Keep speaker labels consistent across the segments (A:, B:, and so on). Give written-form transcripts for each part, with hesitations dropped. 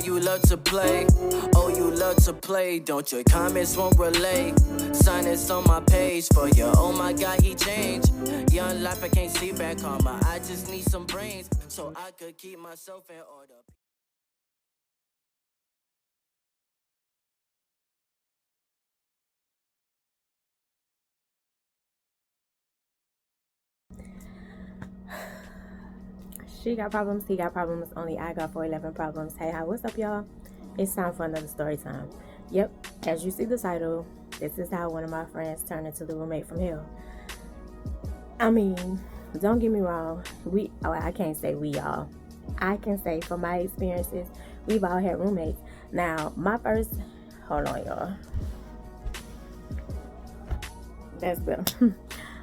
A: you love to play. Oh, you love to play. Don't your comments won't relay. Sign this on my page for you. Oh my God, he changed. Young life, I can't see back karma. I just need some brains so I could keep myself in order.
B: She got problems, he got problems, only I got 411 problems. Hey, hi, what's up, y'all? It's time for another story time. Yep, as you see the title, this is how one of my friends turned into the roommate from hell. I mean, don't get me wrong. I can't say we all. I can say from my experiences, we've all had roommates. Now, hold on, y'all. That's better.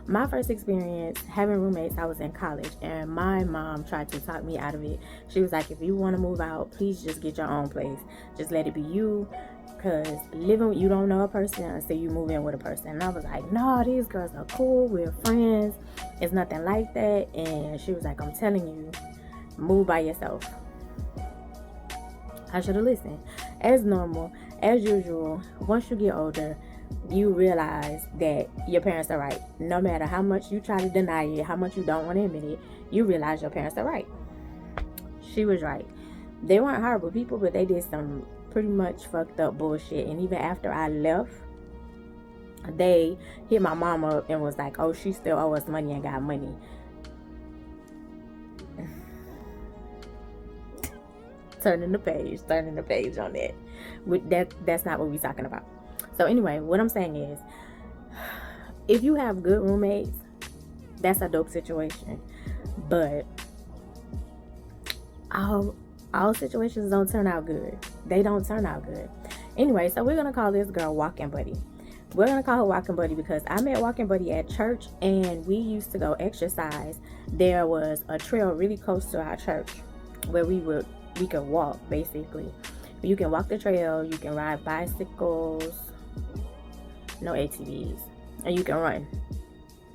B: My first experience having roommates, I was in college, and my mom tried to talk me out of it. She was like, if you want to move out, please just get your own place. Just let it be you, because you don't know a person until you move in with a person. And I was like, no, these girls are cool. We're friends. It's nothing like that. And she was like, I'm telling you, move by yourself. I should have listened. As normal, as usual, once you get older, you realize that your parents are right. No matter how much you try to deny it, how much you don't want to admit it, you realize your parents are right. She was right. They weren't horrible people, but they did some pretty much fucked up bullshit. And even after I left, they hit my mom up and was like, oh, she still owes us money and got money. Turning the page on that. That's not what we're talking about. So anyway, what I'm saying is, if you have good roommates, that's a dope situation. But all situations don't turn out good. They don't turn out good. Anyway, so we're going to call this girl Walking Buddy. We're going to call her Walking Buddy because I met Walking Buddy at church, and we used to go exercise. There was a trail really close to our church where we could walk, basically. You can walk the trail, you can ride bicycles, no ATVs, and you can run.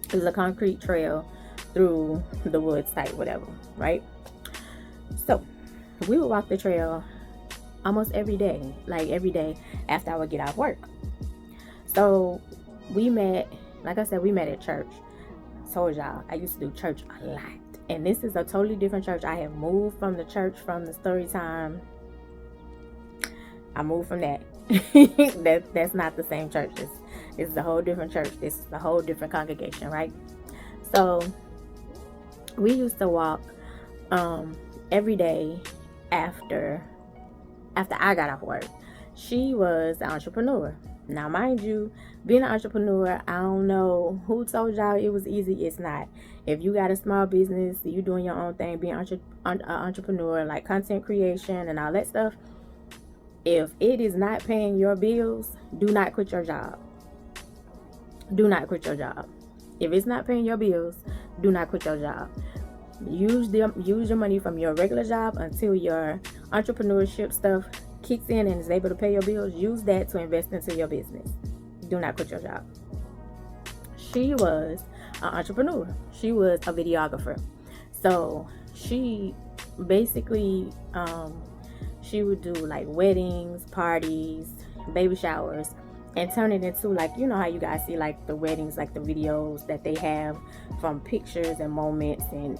B: It was a concrete trail through the woods type, whatever, right? So we would walk the trail almost every day, after I would get off work. So we met, like I said, we met at church. Told y'all, I used to do church a lot. And this is a totally different church. I have moved from the church from the Storytime. I moved from that. That's not the same church. This is a whole different church. This is a whole different congregation, right? So we used to walk every day after I got off work. She was an entrepreneur. Now, mind you, being an entrepreneur, I don't know who told y'all it was easy. It's not. If you got a small business, you doing your own thing, being an entrepreneur, like content creation and all that stuff, if it is not paying your bills, do not quit your job. Do not quit your job. If it's not paying your bills, do not quit your job. Use your money from your regular job until your entrepreneurship stuff kicks in and is able to pay your bills. Use that to invest into your business. Do not quit your job. She was an entrepreneur. She was a videographer. So she basically she would do like weddings, parties, baby showers, and turn it into, like, you know how you guys see like the weddings, like the videos that they have from pictures and moments, and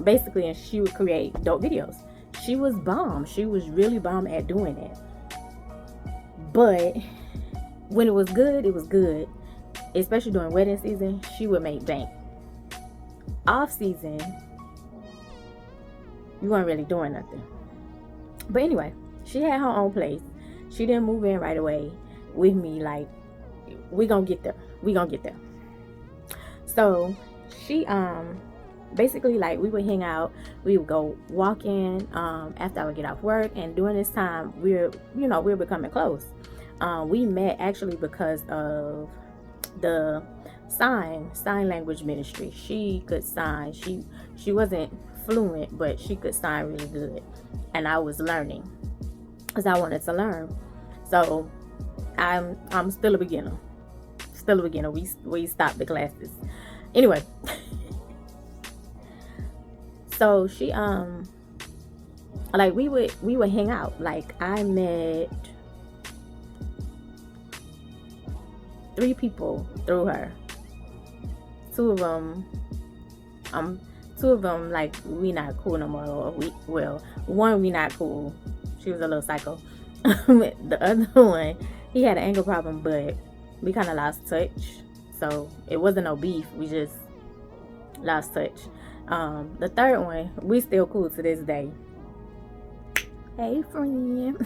B: basically, and she would create dope videos. She was bomb. She was really bomb at doing it. But when it was good, it was good. Especially during wedding season, she would make bank. Off season, you weren't really doing nothing. But anyway, she had her own place. She didn't move in right away with me. Like, we gonna get there. So she basically, like, we would hang out, we would go walking after I would get off work, and during this time we're becoming close. We met actually because of the sign language ministry. She could sign. She wasn't fluent, but she could sign really good, and I was learning because I wanted to learn. So I'm still a beginner. We stopped the classes anyway. So she Like we would hang out. Like I met 3 people through her. Two of them, like we not cool no more. Or one we not cool. She was a little psycho. The other one, he had an anger problem, but we kind of lost touch. So it wasn't no beef. We just lost touch. The third one, we still cool to this day. Hey friend.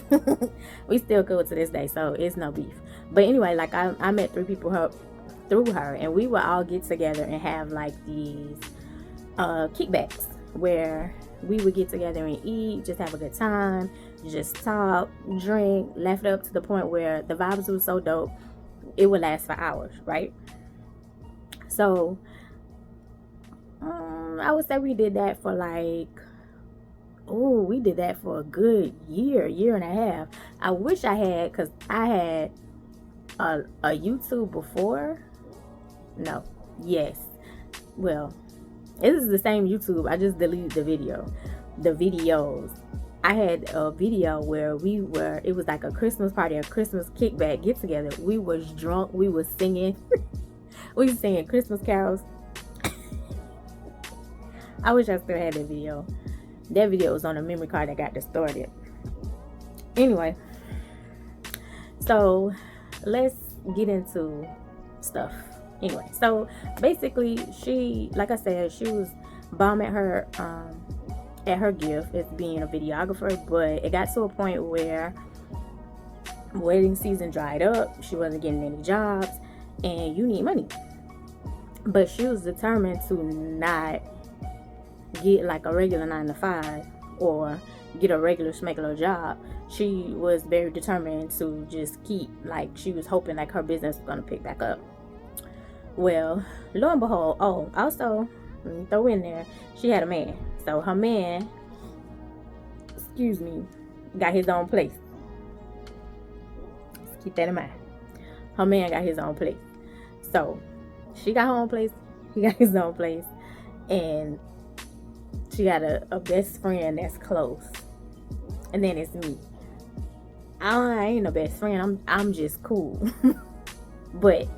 B: We still cool to this day, so it's no beef. But anyway, like I met 3 people through her, and we would all get together and have like these kickbacks where we would get together and eat, just have a good time, just talk, drink, laugh it up to the point where the vibes was so dope it would last for hours, right? So I would say we did that for like, we did that for a good year and a half. I wish I had, because I had a YouTube before. No, yes, well, this is the same YouTube. I just deleted the videos. I had a video where it was like a Christmas party, a Christmas kickback get together. We was drunk, we was singing we was singing Christmas carols. I wish I still had that video. That video was on a memory card that got distorted. Anyway, so let's get into stuff. Anyway, so basically she, like I said, she was bomb at her gift as being a videographer, but it got to a point where wedding season dried up. She wasn't getting any jobs, and you need money. But she was determined to not get like a regular 9-to-5 or get a regular smegular job. She was very determined to just keep, like, she was hoping like her business was gonna pick back up. Well, lo and behold, also let me throw in there, she had a man. So her man, got his own place. Let's keep that in mind. Her man got his own place. So she got her own place, he got his own place, and she got a best friend that's close. And then it's me. I ain't a best friend. I'm just cool. But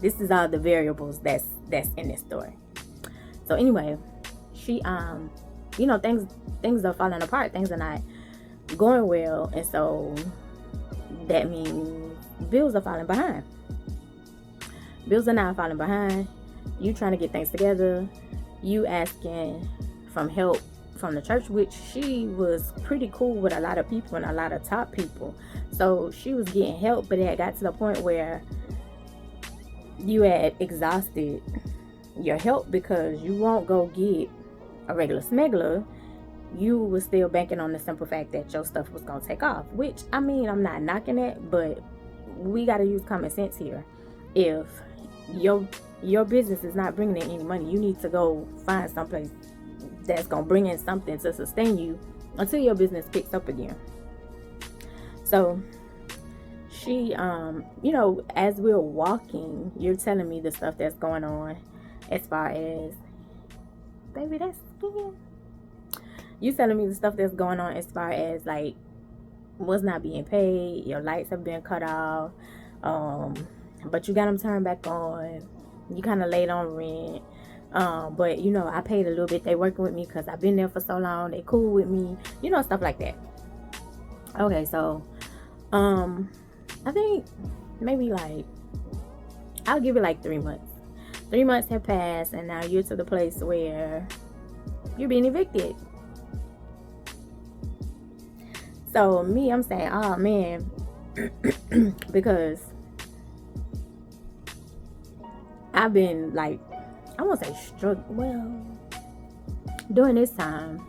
B: this is all the variables that's in this story. So anyway, she things are falling apart. Things are not going well, and so that means bills are falling behind. Bills are not falling behind. You trying to get things together. You asking from help from the church, which she was pretty cool with a lot of people and a lot of top people. So she was getting help, but it got to the point where you had exhausted your help because you won't go get a regular smuggler. You was still banking on the simple fact that your stuff was gonna take off, which, I mean, I'm not knocking it, but we got to use common sense here. If your business is not bringing in any money, you need to go find someplace that's gonna bring in something to sustain you until your business picks up again. So she, as we're walking, you're telling me the stuff that's going on as far as, baby, that's skin. You telling me the stuff that's going on as far as like what's not being paid, your lights have been cut off, but you got them turned back on. You kind of late on rent. But I paid a little bit. They working with me because I've been there for so long. They cool with me, stuff like that. Okay, so I think maybe like, I'll give it like 3 months. 3 months have passed, and now you're to the place where you're being evicted. So me, I'm saying, oh man, because I've been like, I won't say struggling. Well, during this time,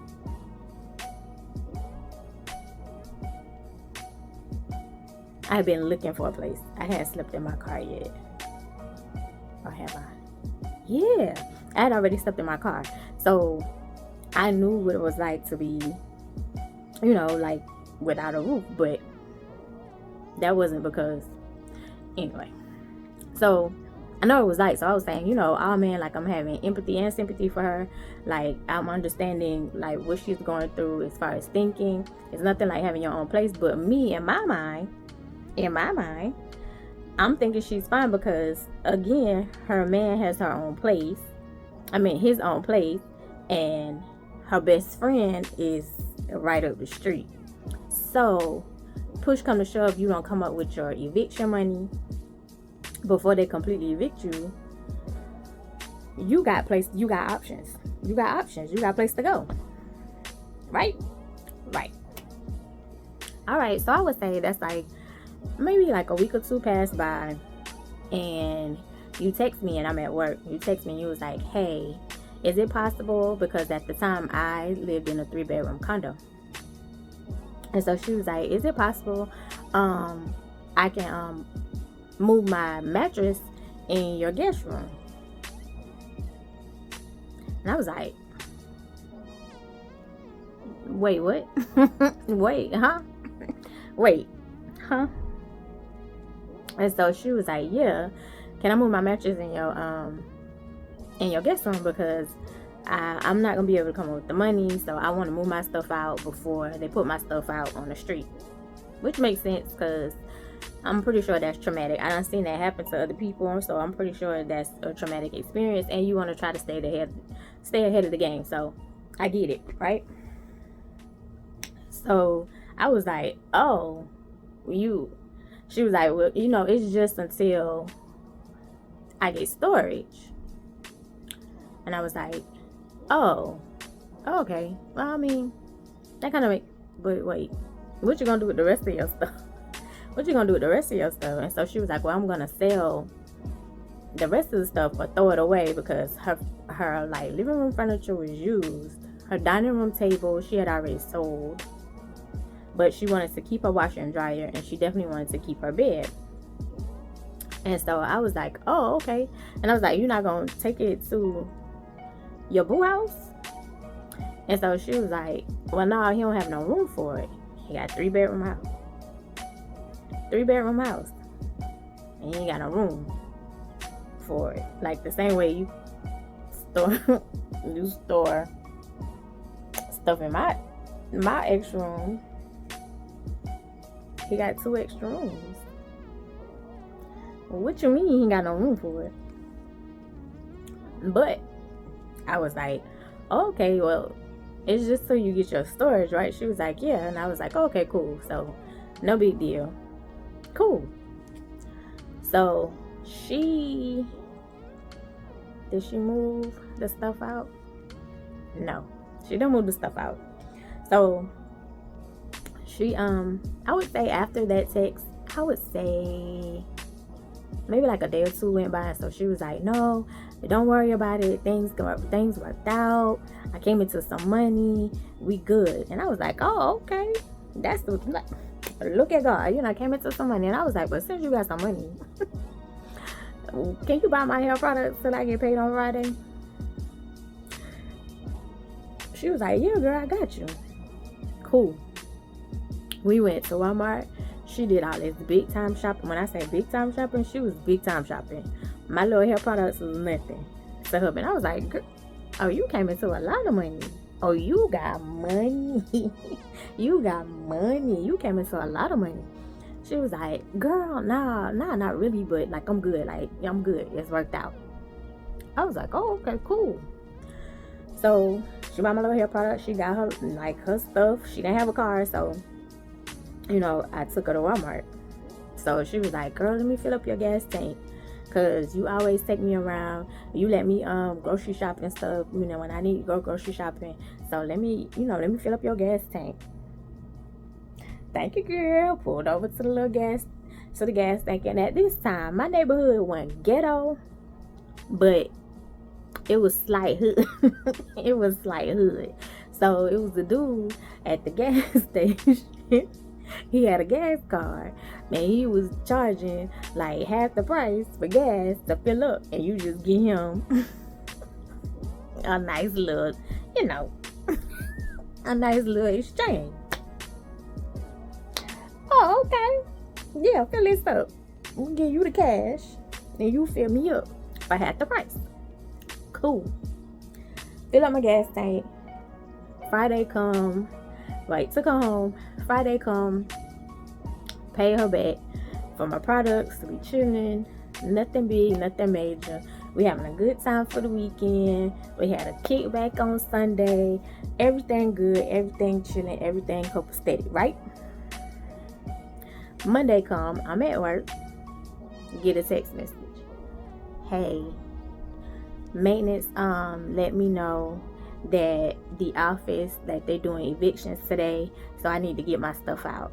B: I've been looking for a place. I hadn't slept in my car yet. Or have I? Yeah, I had already slept in my car. So I knew what it was like to be, like without a roof. But that wasn't because, anyway. So I know it was light, so I was saying, oh man, like I'm having empathy and sympathy for her. Like I'm understanding like what she's going through as far as thinking. It's nothing like having your own place, but me in my mind, I'm thinking she's fine because again, her man has her own place. I mean his own place, and her best friend is right up the street. So push come to shove, you don't come up with your eviction money before they completely evict you. You got options. You got a place to go. Right. All right, so I would say that's like maybe like a week or two passed by, and you text me and I'm at work. You text me and you was like, hey, is it possible, because at the time I lived in a 3-bedroom condo, and so she was like, is it possible I can move my mattress in your guest room? And I was like, wait, what? Wait, huh? And so she was like, yeah, can I move my mattress in your guest room, because I'm not gonna be able to come up with the money, so I want to move my stuff out before they put my stuff out on the street. Which makes sense, because I'm pretty sure that's traumatic. I done seen that happen to other people, so I'm pretty sure that's a traumatic experience, and you want to try to stay ahead of the game. So I get it, right? So I was like, oh, she was like, well, it's just until I get storage. And I was like, oh, okay. Well, I mean, that kind of make, but wait, what you gonna do with the rest of your stuff? And so she was like, well, I'm gonna sell the rest of the stuff or throw it away, because her like living room furniture was used. Her dining room table she had already sold, but she wanted to keep her washer and dryer, and she definitely wanted to keep her bed. And so I was like, oh, okay. And I was like, you're not gonna take it to your boo house? And so she was like, well, no, he don't have no room for it. He got 3-bedroom house. And he ain't got no room for it. Like the same way you store stuff in my extra room. He got 2 extra rooms. What you mean he ain't got no room for it? But I was like, okay, well, it's just so you get your storage, right? She was like, yeah. And I was like, okay, cool. So no big deal. Cool. So did she move the stuff out? No, she didn't move the stuff out. So she I would say after that text, I would say maybe like a day or two went by. So she was like, no, don't worry about it, things worked out, I came into some money, we good. And I was like, oh, okay, that's like, look at God, I came into some money. And I was like, but since you got some money, can you buy my hair products till I get paid on Friday? She was like, yeah, girl, I got you. Cool. We went to Walmart. She did all this big time shopping. When I say big time shopping, she was big time shopping. My little hair products was nothing to her. And I was like, girl, oh, you came into a lot of money. Oh, you got money. You got money. You came into a lot of money. She was like, girl, nah, not really, but like I'm good. Like, I'm good. It's worked out. I was like, oh, okay, cool. So she bought my little hair product. She got her her stuff. She didn't have a car, so I took her to Walmart. So she was like, girl, let me fill up your gas tank, cause you always take me around. You let me grocery shop and stuff, when I need to go grocery shopping. So let me fill up your gas tank. Thank you, girl. Pulled over to the gas tank. And at this time, my neighborhood wasn't ghetto, but it was slight hood. It was slight hood. So it was a dude at the gas station. He had a gas card. Man, he was charging like half the price for gas to fill up. And you just get him a nice little, a nice little exchange. Oh, okay. Yeah, fill this up. We'll give you the cash. and you fill me up for half the price. Cool. Fill up my gas tank. Friday come. Wait to come home. Friday come. Pay her back for my products. We chilling. Nothing big, nothing major. We having a good time for the weekend. We had a kickback on Sunday. Everything good, everything chilling, everything copacetic, right? Monday come, I'm at work. Get a text message. Hey, maintenance let me know that the office that they're doing evictions today, so I need to get my stuff out.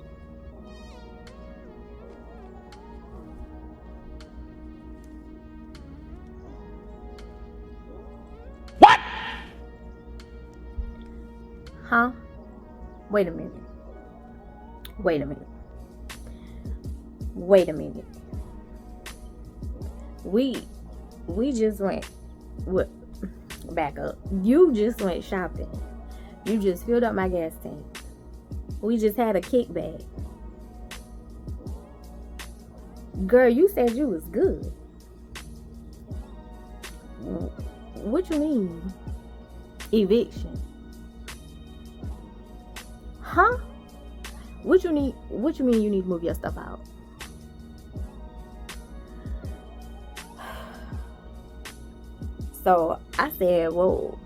C: What?
B: Huh? Wait a minute. Wait a minute. Wait a minute. We just went. What? Back up. You just went shopping. You just filled up my gas tank. We just had a kickback. Girl, you said you was good. What you mean? Eviction? Huh? What you mean you need to move your stuff out? So I said, well,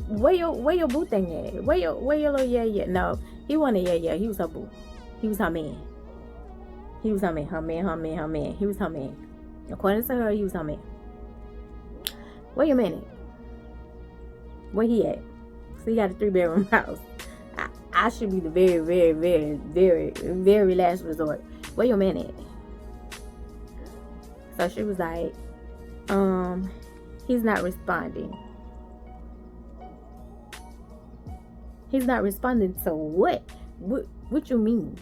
B: where your boo thing at? Where your little yeah? No, he wasn't yeah. He was her boo. He was her man. He was her man. Her man. He was her man. According to her, he was her man. Wait a minute. Where he at? So he got a 3-bedroom house. I should be the very last resort. Where your man at? So she was like, he's not responding. He's not responding to what? What you mean?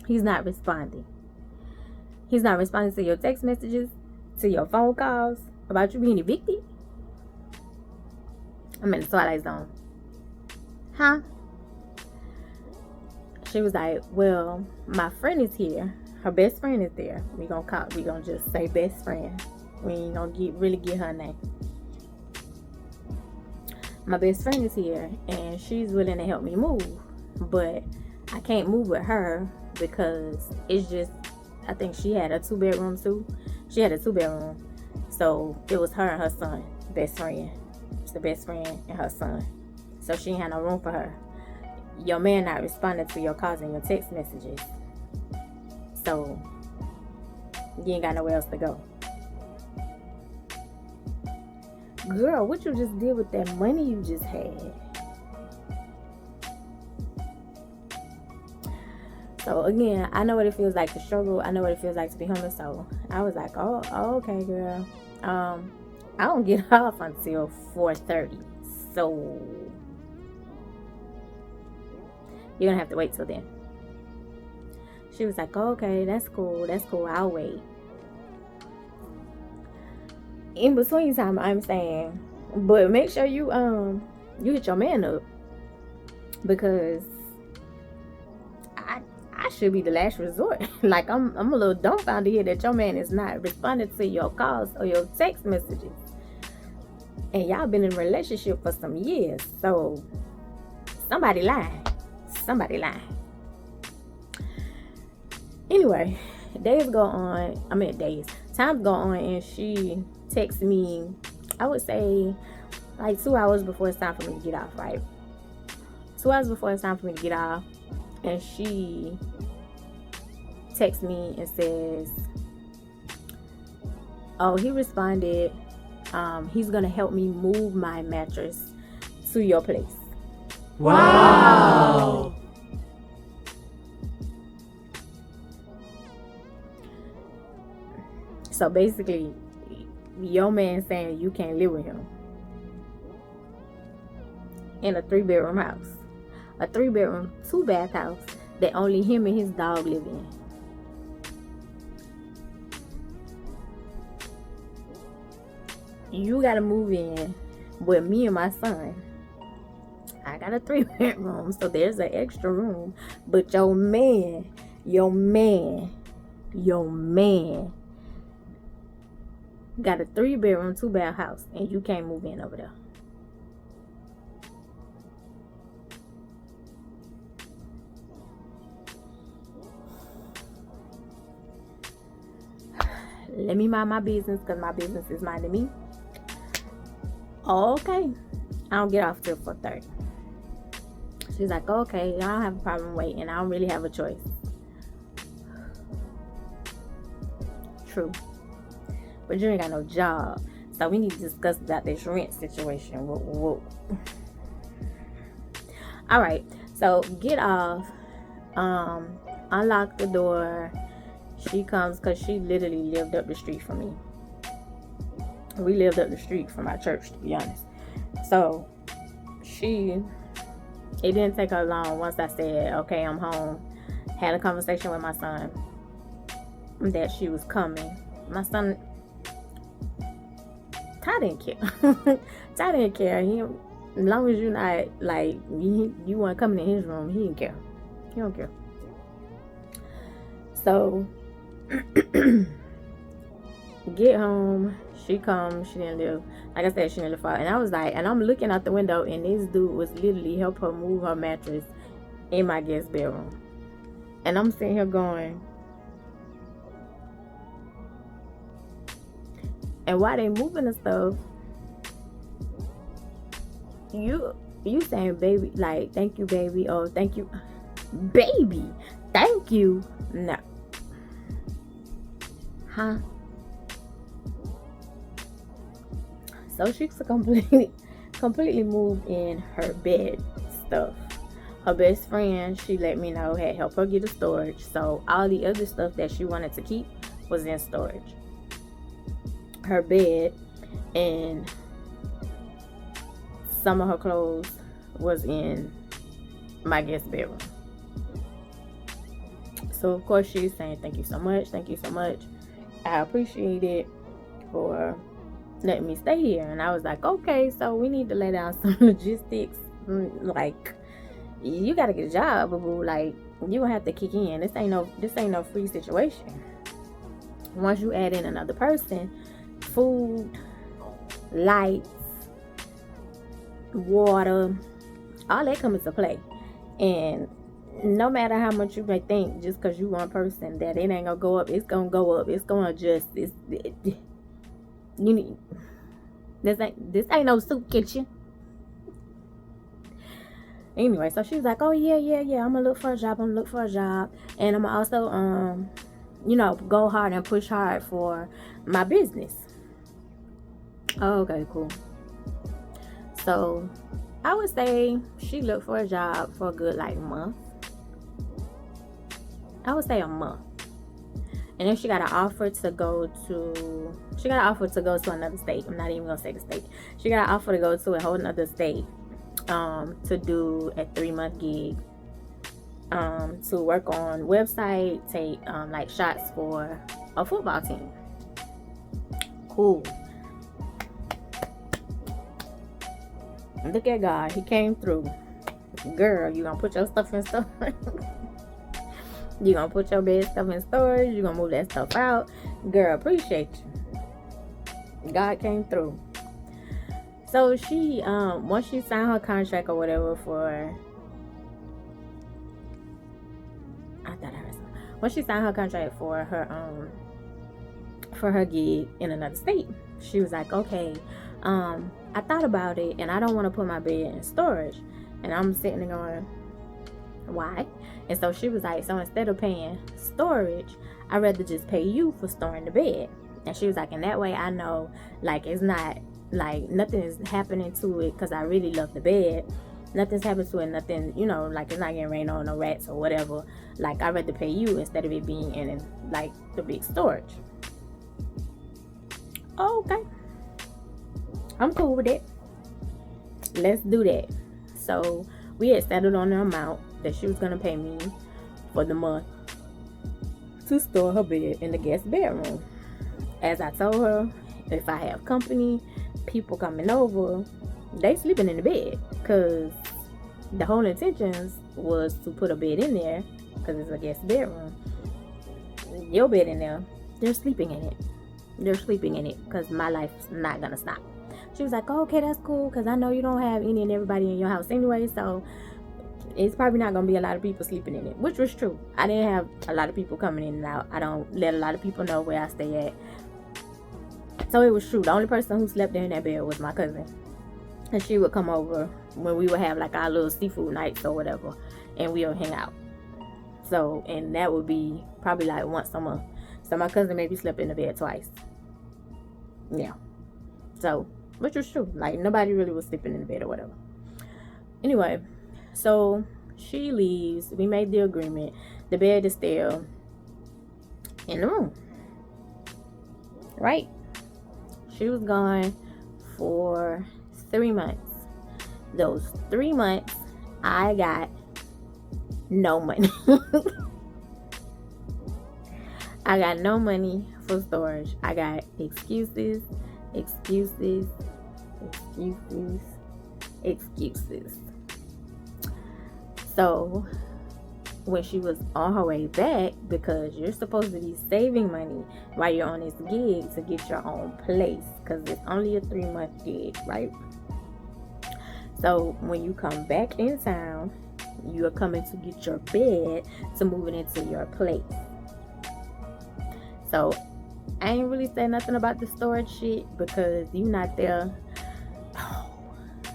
B: He's not responding. He's not responding to your text messages, to your phone calls about you being evicted? I'm in the twilight zone. Huh? She was like, well, my friend is here. Her best friend is there. We gonna just say best friend. We ain't gonna really get her name. My best friend is here and she's willing to help me move, but I can't move with her because it's just, I think she had a 2-bedroom too. She had a 2-bedroom, so it was her and her son, best friend. It's the best friend and her son, so she ain't had no room for her. Your man not responding to your calls and your text messages, so you ain't got nowhere else to go. Girl, what you just did with that money you just had? So again, I know what it feels like to struggle. I know what it feels like to be homeless. So I was like, oh okay, girl. I don't get off until 4:30. So you're gonna have to wait till then. She was like, oh, okay, that's cool. I'll wait. In between time, I'm saying, but make sure you hit your man up, because I should be the last resort. Like I'm a little dumbfounded here that your man is not responding to your calls or your text messages, and y'all been in a relationship for some years. So somebody lying. Anyway, times go on, and she texts me, I would say like 2 hours before it's time for me to get off, right? 2 hours before it's time for me to get off, and she texts me and says, oh, he responded, he's gonna help me move my mattress to your place.
C: Wow.
B: So basically, your man saying you can't live with him in a 3-bedroom house, a 3-bedroom, 2-bath house that only him and his dog live in. You gotta move in with me and my son. I got a 3-bedroom, so there's an extra room. But your man got a 3-bedroom, 2-bath house, and you can't move in over there. Let me mind my business, because my business is minding me. Okay. I don't get off till 4:30. She's like, okay, I don't have a problem waiting. I don't really have a choice. True. But you ain't got no job. So we need to discuss about this rent situation. Whoa. Alright. So get off. Unlock the door. She comes because she literally lived up the street from me. We lived up the street from our church, to be honest. So it didn't take her long once I said, okay, I'm home. Had a conversation with my son that she was coming. My son, Ty didn't care. Ty didn't care. As long as you're not, like, you weren't coming in his room, he didn't care. He don't care. So, get home. She comes. She didn't live. Like I said, she didn't live far. And I was like, and I'm looking out the window, and this dude was literally help her move her mattress in my guest bedroom. And I'm sitting here going, and while they moving the stuff, you saying, baby, like, thank you, baby. Oh, thank you, baby. Thank you. No. Huh? So she's completely moved in her bed stuff. Her best friend, she let me know, had helped her get a storage. So all the other stuff that she wanted to keep was in storage. Her bed and some of her clothes was in my guest bedroom. So of course she's saying, thank you so much. I appreciate it for letting me stay here. And I was like, okay, so we need to lay down some logistics. Like, you gotta get a job, boo. Like, you gonna have to kick in. This ain't no free situation. Once you add in another person, food, lights, water, all that comes into play. And no matter how much you may think, just because you one person, that it ain't gonna go up, it's gonna go up. It's gonna adjust. This ain't no soup kitchen. Anyway, so she was like, oh yeah, I'm gonna look for a job. And I'm also go hard and push hard for my business. Oh, okay, cool. So I would say she looked for a job for a good month. I would say a month. And then she got an offer to go to another state. I'm not even gonna say the state. She got an offer to go to a whole another state to do a 3-month gig, to work on website, take shots for a football team. Cool. Look at God, he came through. Girl, you gonna put your stuff in storage? You gonna put your bed stuff in storage? You gonna move that stuff out? Girl, appreciate you. God came through. So she, once she signed her contract or whatever once she signed her contract for her gig in another state, she was like, okay, I thought about it, and I don't want to put my bed in storage. And I'm sitting there going, why? And so she was like, so instead of paying storage, I'd rather just pay you for storing the bed. And she was like, and that way I know, it's not, nothing is happening to it, because I really love the bed. Nothing's happened to it, nothing, it's not getting rain on no rats or whatever. I'd rather pay you instead of it being in, the big storage. Okay. I'm cool with it. Let's do that. So we had settled on the amount that she was going to pay me for the month to store her bed in the guest bedroom. As I told her, if I have company, people coming over, they sleeping in the bed, because the whole intentions was to put a bed in there, because it's a guest bedroom. Your bed in there, they're sleeping in it. they're sleeping in it because my life's not gonna stop. She was like, oh, okay, that's cool, because I know you don't have any and everybody in your house anyway, so it's probably not gonna be a lot of people sleeping in it, which was true. I didn't have a lot of people coming in and out. I don't let a lot of people know where I stay at, so it was true. The only person who slept in that bed was my cousin, and she would come over when we would have like our little seafood nights or whatever, and we would hang out. So, and that would be probably like once a month. So my cousin maybe slept in the bed twice. Yeah. So, which was true. Like, nobody really was sleeping in the bed or whatever. Anyway, so she leaves. We made the agreement. The bed is still in the room. Right? She was gone for 3 months. Those 3 months, I got no money. I got no money for storage. I got excuses. So when she was on her way back, because you're supposed to be saving money while you're on this gig to get your own place, because it's only a 3-month gig, right? So when you come back in town, you are coming to get your bed to move it into your place. So I ain't really say nothing about the storage shit because you not there.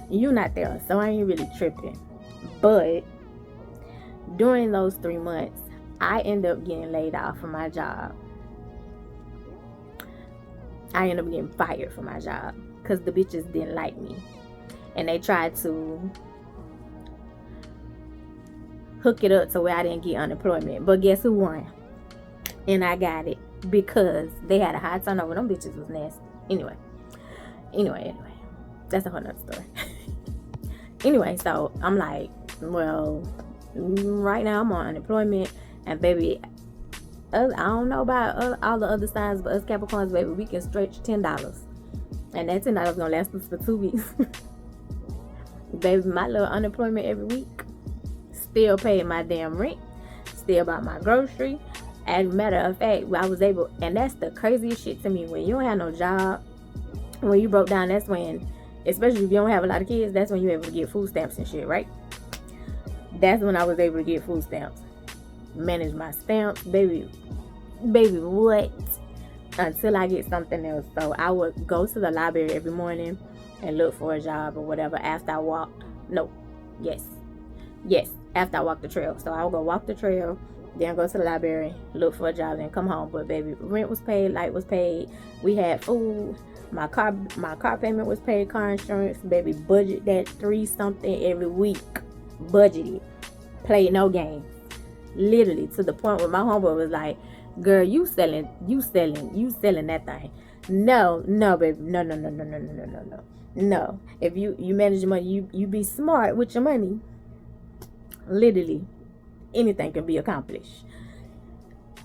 B: You not there, so I ain't really tripping. But during those 3 months, I ended up getting laid off from my job. I ended up getting fired from my job because the bitches didn't like me, and they tried to hook it up to where I didn't get unemployment. But guess who won? And I got it because they had a high turnover. Them bitches was nasty. Anyway. That's a whole nother story. Anyway, so I'm like, well, right now I'm on unemployment, and baby, I don't know about all the other signs, but us Capricorns, baby, we can stretch $10, and that $10 gonna last us for 2 weeks. Baby, my little unemployment every week, still paying my damn rent, still buy my grocery. As a matter of fact, I was able, and that's the craziest shit to me, when you don't have no job, when you broke down, that's when, especially if you don't have a lot of kids, that's when you're able to get food stamps and shit, right? That's when I was able to get food stamps. Manage my stamps, baby, what? Until I get something else. So I would go to the library every morning and look for a job or whatever after I walked. After I walked the trail. So I would go walk the trail, then go to the library, look for a job, then come home. But baby, rent was paid, light was paid, we had food, my car payment was paid, car insurance, baby, budget that 3 something every week. Budgeted. Played no games. Literally, to the point where my homeboy was like, girl, you selling that thing. No, baby. No. If you manage your money, you be smart with your money. Literally, anything can be accomplished.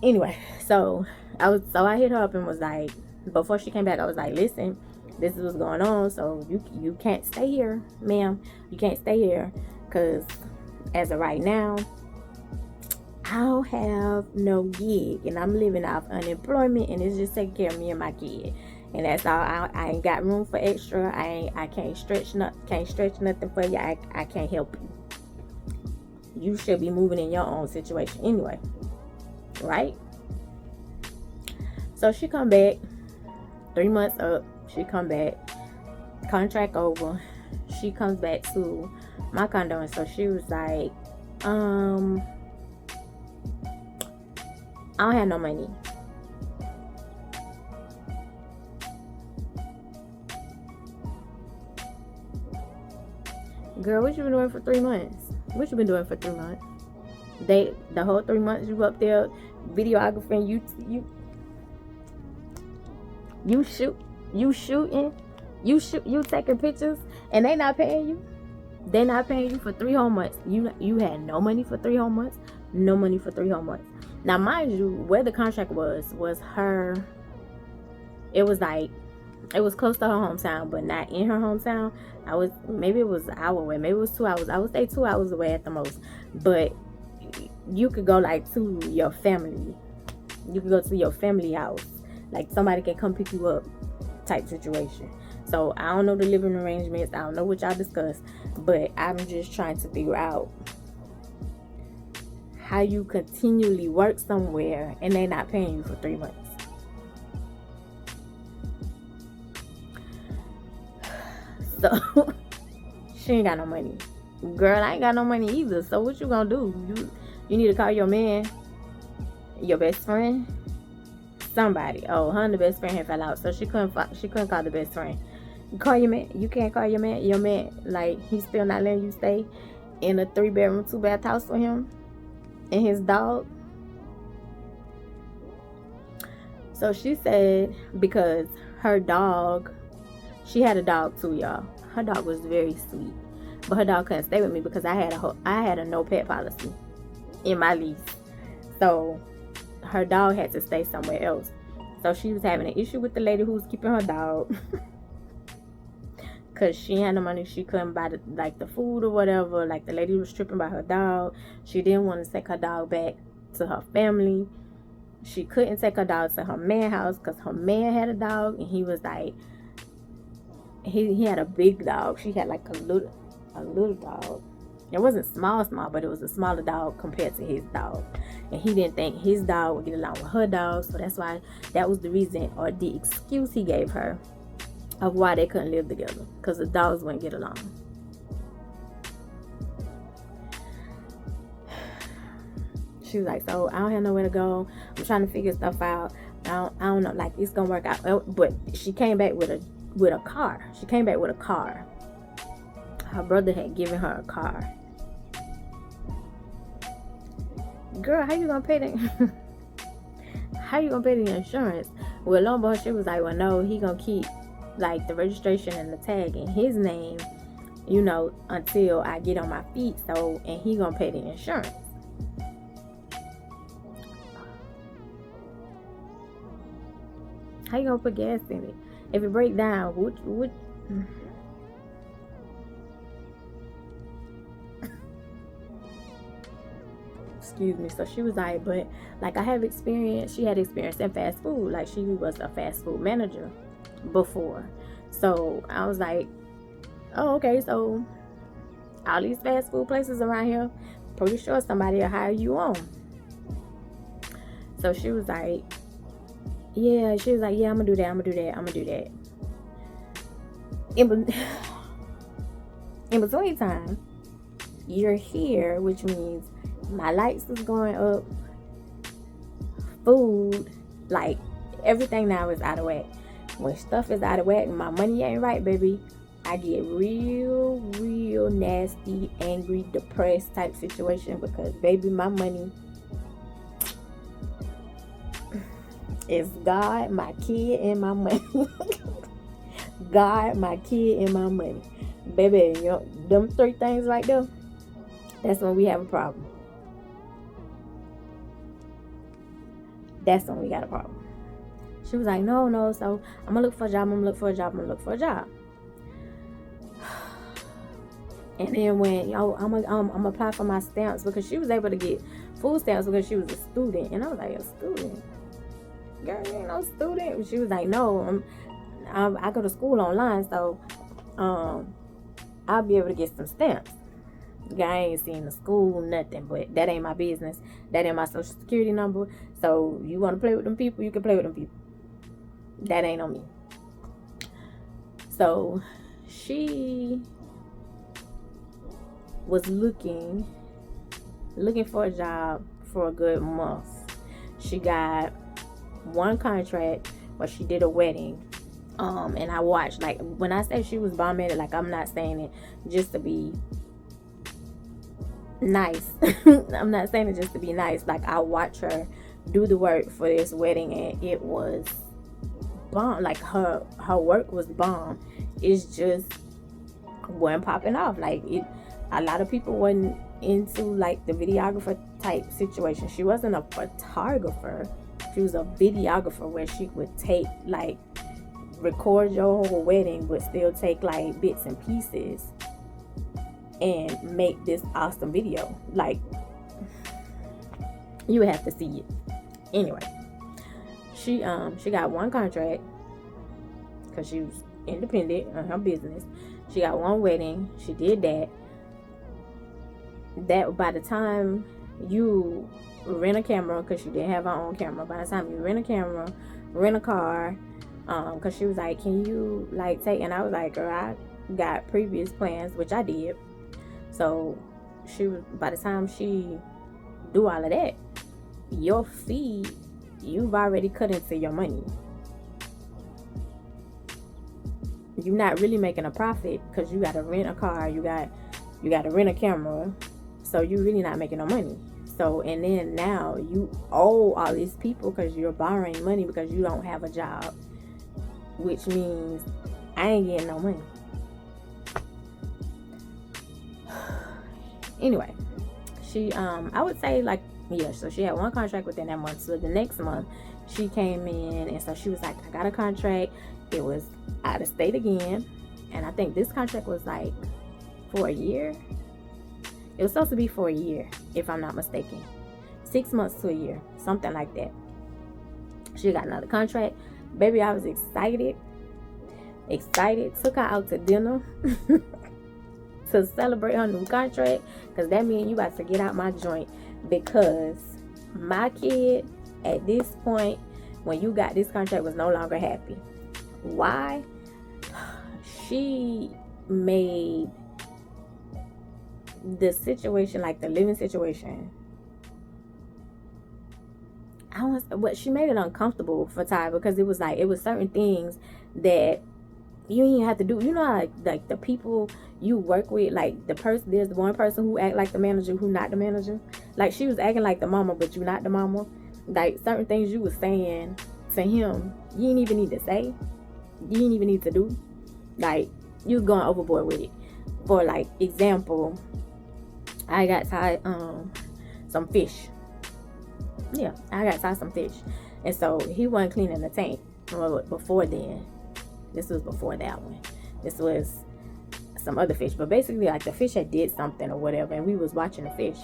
B: Anyway, so I hit her up and was like, before she came back, I was like, listen, this is what's going on. So you can't stay here, ma'am. You can't stay here, because as of right now, I don't have no gig, and I'm living off unemployment, and it's just taking care of me and my kid, and that's all. I ain't got room for extra. I can't stretch nothing for you. I can't help you. You should be moving in your own situation anyway, right? So she come back, 3 months up, she come back, contract over, she comes back to my condo, and so she was like, I don't have no money. Girl, what you been doing for 3 months? What you been doing for 3 months? The whole 3 months you up there videographing, you taking pictures, and they not paying you. They not paying you for 3 whole months. You had no money for 3 whole months. No money for 3 whole months. Now, mind you, where the contract was her. It was close to her hometown, but not in her hometown. Maybe it was an hour away. Maybe it was 2 hours. I would say 2 hours away at the most. But you could go like to your family. You could go to your family house. like somebody can come pick you up type situation. So I don't know the living arrangements, I don't know what y'all discussed, but I'm just trying to figure out how you continually work somewhere and they not paying you for 3 months. So she ain't got no money. Girl, I ain't got no money either. So what you gonna do? You need to call your man, your best friend, somebody. Oh, her and the best friend had fell out, so she couldn't call the best friend. Call your man. You can't call your man. Your man, like, he's still not letting you stay in a 3-bedroom, 2-bath house with him and his dog. So she said because her dog, she had a dog too, y'all. Her dog was very sweet, but her dog couldn't stay with me because I had a no pet policy in my lease. So her dog had to stay somewhere else. So she was having an issue with the lady who was keeping her dog because she had no money. She couldn't buy the food or whatever. Like, the lady was tripping by her dog. She didn't want to take her dog back to her family. She couldn't take her dog to her man's house because her man had a dog, and he was like, he had a big dog. She had like a little dog. It wasn't small, but it was a smaller dog compared to his dog. And he didn't think his dog would get along with her dog. So that's why, that was the reason, or the excuse he gave her of why they couldn't live together. Because the dogs wouldn't get along. She was like, so I don't have nowhere to go. I'm trying to figure stuff out. I don't know, like, it's gonna work out. But she came back with a car. She came back with a car. Her brother had given her a car. Girl, how you gonna pay the how you gonna pay the insurance? Well, lo and behold, she was like, well, no, he gonna keep like the registration and the tag in his name, you know, until I get on my feet. So, and he gonna pay the insurance. How you gonna put gas in it? If it break down, what excuse me. So she was like, but like, I have experience. She had experience in fast food. Like, she was a fast food manager before. So I was like, oh, okay. So all these fast food places around here, pretty sure somebody will hire you on. So she was like, yeah. She was like, yeah, I'm gonna do that. In between time, you're here, which means my lights is going up, food, like, everything now is out of whack. When stuff is out of whack and my money ain't right, baby, I get real nasty, angry, depressed type situation, because baby, my money is God, my kid, and my money. God, my kid, and my money. Baby, you know, them 3 things right there, that's when we have a problem. That's when we got a problem. She was like, no, so I'm gonna look for a job. And then when, I'm gonna apply for my stamps, because she was able to get food stamps because she was a student. And I was like, a student? Girl, you ain't no student. She was like, no, I go to school online, so I'll be able to get some stamps. I ain't seen the school, nothing, but that ain't my business. That ain't my social security number. So you want to play with them people, you can play with them people. That ain't on me. So she was looking for a job for a good month. She got one contract where she did a wedding. And I watched, like, when I say she was bomb-headed, like, I'm not saying it just to be nice. I'm not saying it just to be nice. Like, I watched her do the work for this wedding, and it was bomb. Like, her work was bomb. It's just wasn't popping off. Like, a lot of people wasn't into, like, the videographer type situation. She wasn't a photographer. She was a videographer, where she would take, like, record your whole wedding, but still take, like, bits and pieces and make this awesome video. Like, you would have to see it. Anyway, She got one contract because she was independent on her business. She got one wedding. She did that. That by the time you rent a camera, because she didn't have her own camera, by the time you rent a camera, rent a car, because she was like, can you like take, and I was like, girl, I got previous plans, which I did. So she was, by the time she do all of that, your fee, you've already cut into your money. You're not really making a profit because you got to rent a car, you got to rent a camera, so you're really not making no money. So, and then now you owe all these people because you're borrowing money because you don't have a job, which means I ain't getting no money. Anyway, she I would say like, yeah, so she had one contract within that month. So the next month she came in, and so she was like, I got a contract. It was out of state again, and I think this contract was like for a year. It was supposed to be for a year, if I'm not mistaken. 6 months to a year, something like that. She got another contract. Baby, I was excited. Took her out to dinner to celebrate her new contract, because that means you about to get out my joint, because my kid at this point, when you got this contract, was no longer happy. Why? She made the situation, like the living situation, but she made it uncomfortable for Ty, because it was like, it was certain things that you didn't have to do. You know, like the people you work with, like the person, there's the one person who act like the manager, who not the manager. Like she was acting like the mama, but you not the mama. Like certain things you was saying to him, you didn't even need to say. You didn't even need to do. Like you was going overboard with it. For like example, I got Ty some fish. Yeah, I got Ty some fish, and so he wasn't cleaning the tank. Well, before then. This was before that one. This was some other fish. But basically, like, the fish had did something or whatever, and we was watching the fish.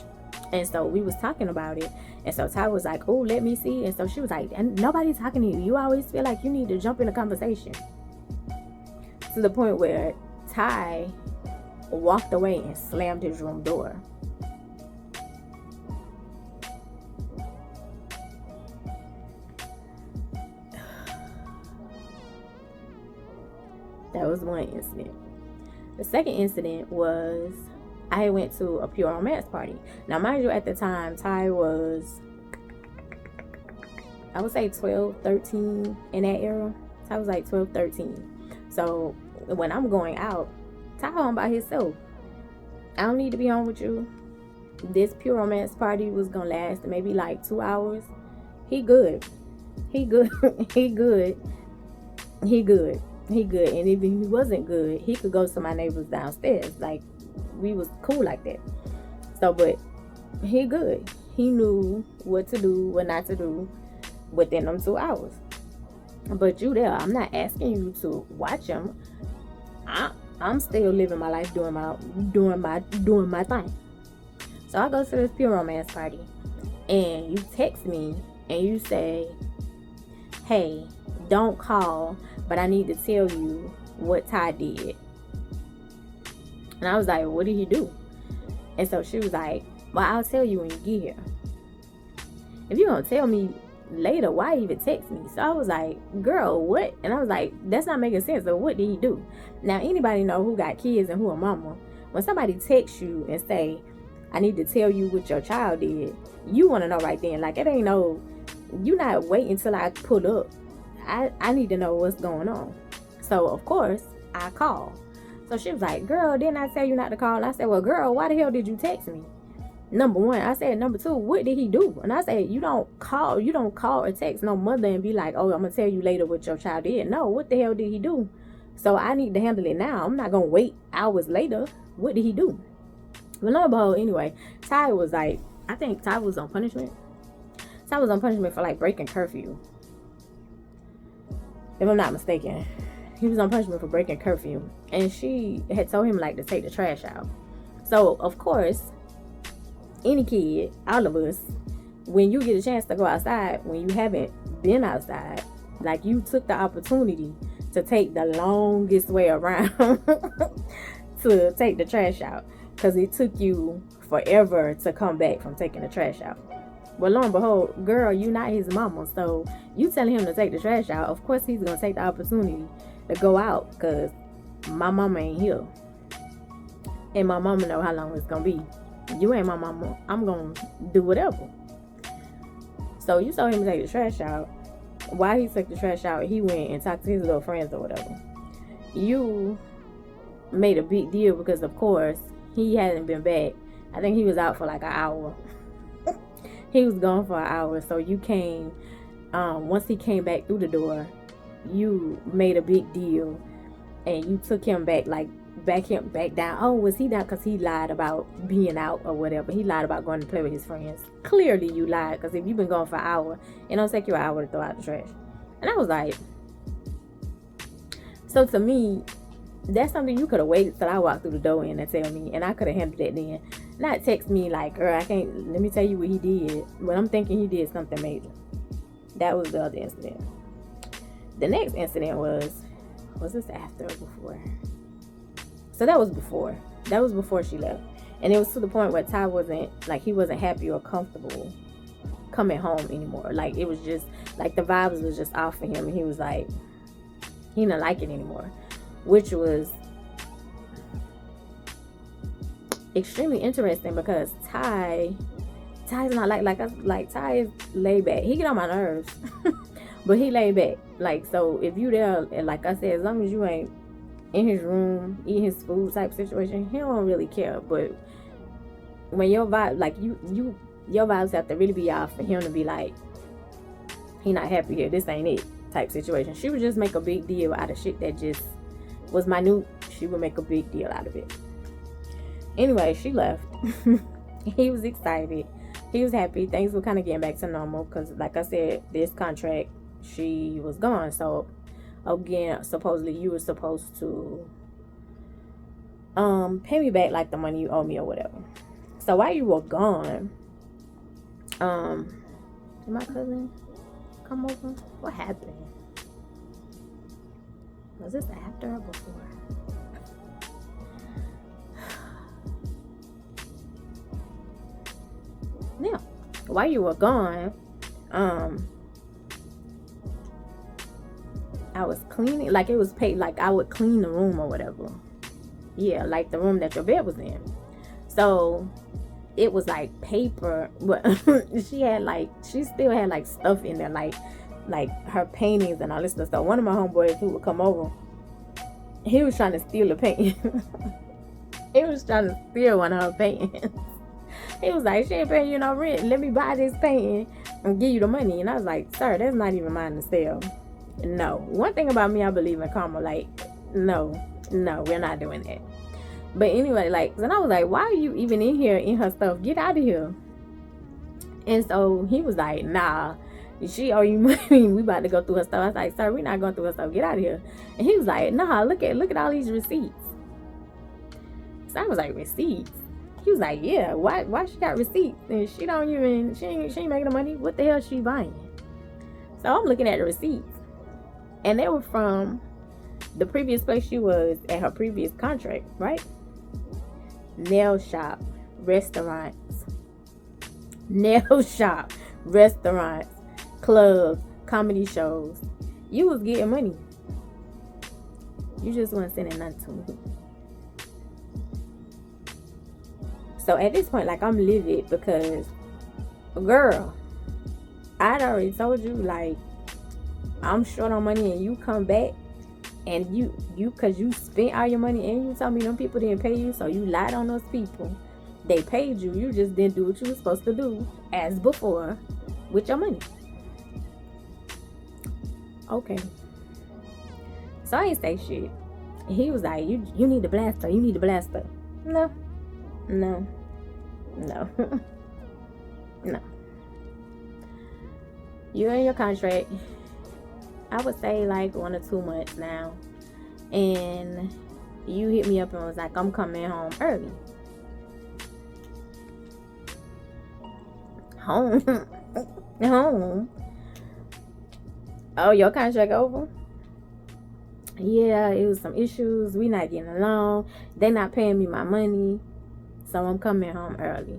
B: And so we was talking about it. And so Ty was like, oh, let me see. And so she was like, and nobody's talking to you. You always feel like you need to jump in a conversation. To the point where Ty walked away and slammed his room door. That was one incident. The second incident was I went to a pure romance party. Now, mind you, at the time, Ty was, I would say 12, 13 in that era. Ty was like 12, 13. So when I'm going out, Ty home by himself. I don't need to be home with you. This pure romance party was gonna last maybe like 2 hours. He good. He good. He good. He good. He good. And if he wasn't good, he could go to my neighbors downstairs. Like, we was cool like that. So, but he good. He knew what to do, what not to do within them 2 hours. But you there, I'm not asking you to watch him. I'm still living my life, doing my thing. So I go to this pure romance party, and you text me and you say, hey, don't call, but I need to tell you what Ty did. And I was like, what did he do? And so she was like, well, I'll tell you when you get here. If you're going to tell me later, why even text me? So I was like, girl, what? And I was like, that's not making sense. So what did he do? Now, anybody know who got kids and who a mama, when somebody texts you and say, I need to tell you what your child did, you want to know right then. Like, it ain't no, you not waiting till I pull up. I need to know what's going on. So, of course, I call. So she was like, girl, didn't I tell you not to call? And I said, well, girl, why the hell did you text me? Number one. I said, number two, what did he do? And I said, you don't call or text no mother and be like, oh, I'm going to tell you later what your child did. No, what the hell did he do? So I need to handle it now. I'm not going to wait hours later. What did he do? But lo and behold, anyway, Ty was like, I think Ty was on punishment. Ty was on punishment for like breaking curfew. If I'm not mistaken, he was on punishment for breaking curfew. And she had told him like to take the trash out. So, of course, any kid, all of us, when you get a chance to go outside, when you haven't been outside. Like, you took the opportunity to take the longest way around to take the trash out, because it took you forever to come back from taking the trash out. Well, lo and behold, girl, you not his mama, so you telling him to take the trash out. Of course he's gonna take the opportunity to go out, because my mama ain't here, and my mama know how long it's gonna be. You ain't my mama, I'm gonna do whatever. So you told him to take the trash out. While he took the trash out, he went and talked to his little friends or whatever. You made a big deal because, of course, he hasn't been back. I think he was out for like an hour. He was gone for an hour. So you came, once he came back through the door, you made a big deal and you took him back, like back down. Oh, was he down? Because he lied about being out or whatever. He lied about going to play with his friends. Clearly you lied, because if you've been gone for an hour, it don't take you an hour to throw out the trash. And I was like, so to me, that's something you could have waited till I walked through the door in and tell me, and I could have handled that then. Not text me like, girl, I can't, let me tell you what he did, when I'm thinking he did something major. That was the other incident. The next incident was this after or before? So that was before. That was before she left. And it was to the point where Ty wasn't, like, he wasn't happy or comfortable coming home anymore. Like, it was just, like, the vibes was just off for him. And he was like, he didn't like it anymore. Which was extremely interesting, because Ty's not like Ty is laid back. He get on my nerves. But he laid back. Like, so if you there, and like I said, as long as you ain't in his room, eating his food type situation, he don't really care. But when your vibe, like your vibes have to really be off for him to be like, he not happy here, this ain't it type situation. She would just make a big deal out of shit that just was minute. She would make a big deal out of it. Anyway, she left. He was excited. He was happy. Things were kind of getting back to normal, because like I said, this contract, she was gone. So again, supposedly you were supposed to pay me back like the money you owe me or whatever. So while you were gone, did my cousin come over? What happened? Was this after or before? Now, while you were gone, I was cleaning, like it was paid, like I would clean the room or whatever. Yeah, like the room that your bed was in. So it was like paper, but she still had like stuff in there, like her paintings and all this stuff. So one of my homeboys who would come over, he was trying to steal the painting. He was trying to steal one of her paintings. He was like, she ain't paying you no rent, let me buy this painting and give you the money. And I was like, sir, that's not even mine to sell. No. One thing about me, I believe in karma. Like, no, we're not doing that. But anyway, like, then I was like, why are you even in here in her stuff? Get out of here. And so he was like, nah, she owe you money. We about to go through her stuff. I was like, sir, we're not going through her stuff. Get out of here. And he was like, nah, look at all these receipts. So I was like, receipts? He was like, yeah, why she got receipts? And she ain't making the money. What the hell is she buying? So I'm looking at the receipts. And they were from the previous place she was at, her previous contract, right? Nail shop, restaurants, clubs, comedy shows. You was getting money. You just wasn't sending nothing to me. So at this point, like, I'm livid because, girl, I'd already told you, like, I'm short on money and you come back and you because you spent all your money and you told me them people didn't pay you, so you lied on those people. They paid you. You just didn't do what you were supposed to do as before with your money. Okay. So I ain't say shit. He was like, you need to blast her. You need to blast her. No. No. You're in your contract, I would say like 1 or 2 months now. And you hit me up and was like, I'm coming home early. Home. Oh, your contract over? Yeah, it was some issues. We not getting along. They not paying me my money. So I'm coming home early.